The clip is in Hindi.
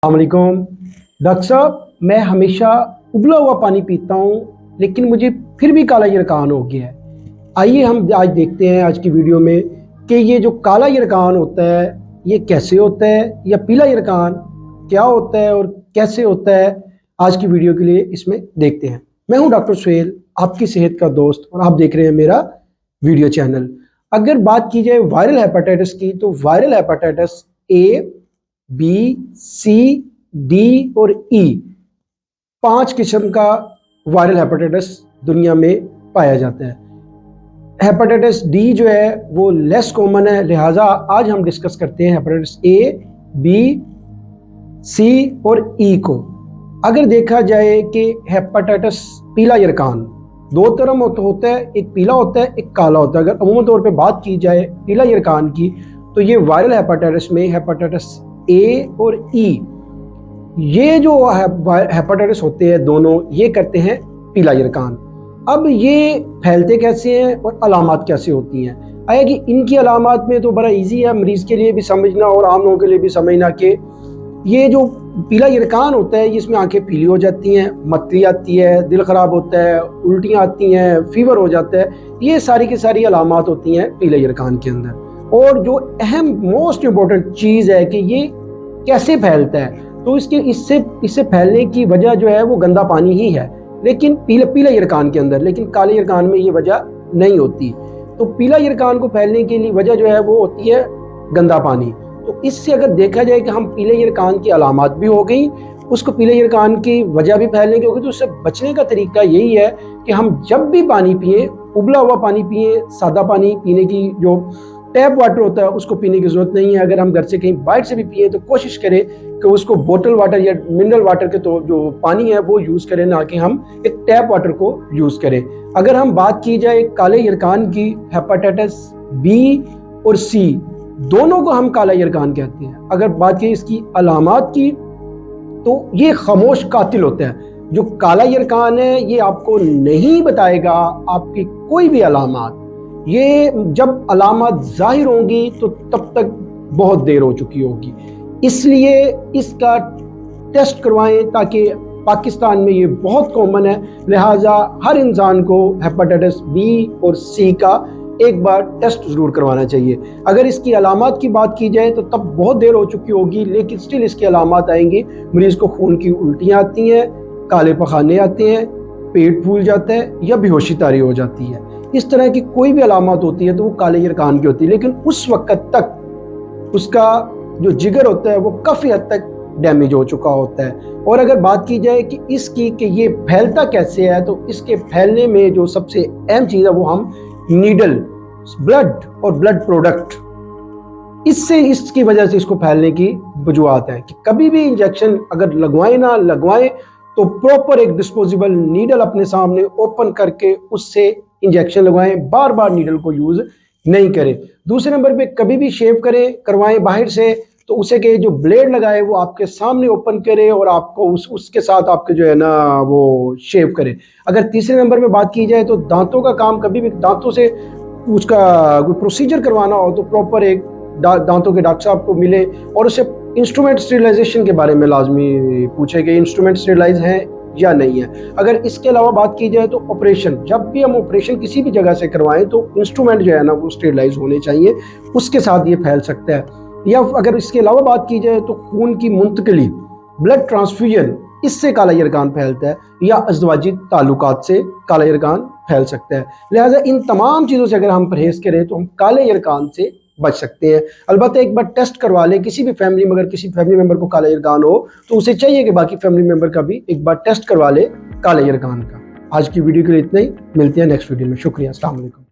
अस्सलामुअलैकुम डॉक्टर साहब, मैं हमेशा उबला हुआ पानी पीता हूँ लेकिन मुझे फिर भी काला यरकान हो गया है। आइए हम आज देखते हैं आज की वीडियो में कि ये जो काला यरकान होता है ये कैसे होता है, या पीला यरकान क्या होता है और कैसे होता है। आज की वीडियो के लिए इसमें देखते हैं। मैं हूँ डॉक्टर सुहेल, आपकी सेहत का दोस्त, और आप देख रहे हैं मेरा वीडियो चैनल। अगर बात की जाए वायरल हेपेटाइटिस की, तो viral hepatitis A, B, C, D और ई 5 किस्म का वायरल हेपेटाइटिस दुनिया में पाया जाता है। हेपेटाइटिस डी जो है वो लेस कॉमन है, लिहाजा आज हम डिस्कस करते हैं हेपेटाइटिस ए, बी, सी और ई को। अगर देखा जाए कि हेपेटाइटिस पीला यरकान दो तरह होता है, एक पीला होता है, एक काला होता है। अगर अमूमन तौर पे बात की जाए पीला यरकान की, तो ये वायरल हेपेटाइटिस में हेपेटाइटिस ए और ई, ये जो हेपेटाइटिस होते हैं दोनों, ये करते हैं पीला यरकान। अब ये फैलते कैसे हैं और अलामात कैसे होती हैं। आया कि इनकी अलामात में तो बड़ा इजी है मरीज़ के लिए भी समझना और आम लोगों के लिए भी समझना कि ये जो पीला यरकान होता है इसमें आंखें पीली हो जाती हैं, मतली आती है, दिल ख़राब होता है, उल्टियाँ आती हैं, फीवर हो जाता है। ये सारी की सारी अलामात होती हैं पीले यरकान के अंदर। और जो अहम मोस्ट इम्पोर्टेंट चीज़ है कि ये कैसे फैलता है, तो इससे फैलने की वजह जो है वो गंदा पानी ही है, लेकिन पीले यरकान के अंदर। लेकिन काले यरकान में ये वजह नहीं होती। तो पीला यरकान को फैलने की लिए वजह जो है वो होती है गंदा पानी। तो इससे अगर देखा जाए कि हम पीले यरकान की अलामात भी हो गई, उसको पीले यरकान की वजह भी फैलने की होगी, तो उससे बचने का तरीका यही है कि हम जब भी पानी पिए, उबला हुआ पानी पिए। सादा पानी पीने की, जो टैप वाटर होता है, उसको पीने की ज़रूरत नहीं है। अगर हम घर से कहीं बाहर से भी पिए तो कोशिश करें कि उसको बोतल वाटर या मिनरल वाटर के तो जो पानी है वो यूज़ करें, ना कि हम एक टैप वाटर को यूज़ करें। अगर हम बात की जाए काले यरकान की, हेपेटाइटिस बी और सी दोनों को हम काला यरकान कहते हैं। अगर बात की इसकी अलामात की, तो ये खामोश कातिल होता है। जो काला यरकान है ये आपको नहीं बताएगा आपकी कोई भी अलामात। ये जब अलामात जाहिर होंगी तो तब तक बहुत देर हो चुकी होगी। इसलिए इसका टेस्ट करवाएं, ताकि पाकिस्तान में ये बहुत कॉमन है, लिहाजा हर इंसान को हेपेटाइटिस बी और सी का एक बार टेस्ट ज़रूर करवाना चाहिए। अगर इसकी अलामात की बात की जाए तो तब बहुत देर हो चुकी होगी, लेकिन स्टिल इसकी अलामात आएंगी। मरीज़ को खून की उल्टियाँ आती हैं, काले पखाने आते हैं, पेट फूल जाता है या बेहोशी तारी हो जाती है। इस तरह की कोई भी अलामत होती है तो वो काले यरकान की होती है। लेकिन उस वक्त तक उसका जो जिगर होता है वो काफ़ी हद तक डैमेज हो चुका होता है। और अगर बात की जाए कि इसकी कि ये फैलता कैसे है, तो इसके फैलने में जो सबसे अहम चीज़ है वो हम नीडल, ब्लड और ब्लड प्रोडक्ट, इसकी वजह से इसको फैलने की वजूहत है कि कभी भी इंजेक्शन अगर लगवाएं ना लगवाएं तो प्रॉपर एक डिस्पोजेबल नीडल अपने सामने ओपन करके उससे इंजेक्शन लगवाएं। बार बार नीडल को यूज़ नहीं करें। दूसरे नंबर पे कभी भी शेव करवाएं बाहर से, तो उसे के जो ब्लेड लगाए वो आपके सामने ओपन करे और आपको उसके साथ आपके जो है ना वो शेव करे। अगर तीसरे नंबर पे बात की जाए तो दांतों का काम, कभी भी दांतों से उसका कोई प्रोसीजर करवाना हो तो प्रॉपर एक दांतों के डॉक्टर साहब को मिले और उसे इंस्ट्रूमेंट स्टेरिलाइजेशन के बारे में लाजमी पूछे कि इंस्ट्रूमेंट स्टेरिलाइज हैं या नहीं है। अगर इसके अलावा बात की जाए तो ऑपरेशन, जब भी हम ऑपरेशन किसी भी जगह से करवाएं तो इंस्ट्रूमेंट जो है ना वो स्टेरिलाइज होने चाहिए, उसके साथ ये फैल सकता है। या अगर इसके अलावा बात की जाए तो खून की मुंतकली, ब्लड ट्रांसफ्यूजन, इससे काला यरकान फैलता है, या अज़दवाजी ताल्लुकात से काला यरकान फैल सकता है। लिहाजा इन तमाम चीज़ों से अगर हम परहेज करें तो हम काले यरकान से बच सकते हैं। अलबत्ता एक बार टेस्ट करवा लें। किसी भी फैमिली में अगर किसी फैमिली मेंबर को काला यरकान हो तो उसे चाहिए कि बाकी फैमिली मेंबर का भी एक बार टेस्ट करवा ले काले यरकान का। आज की वीडियो के लिए इतना ही, मिलते हैं नेक्स्ट वीडियो में। शुक्रिया, अस्सलाम वालेकुम।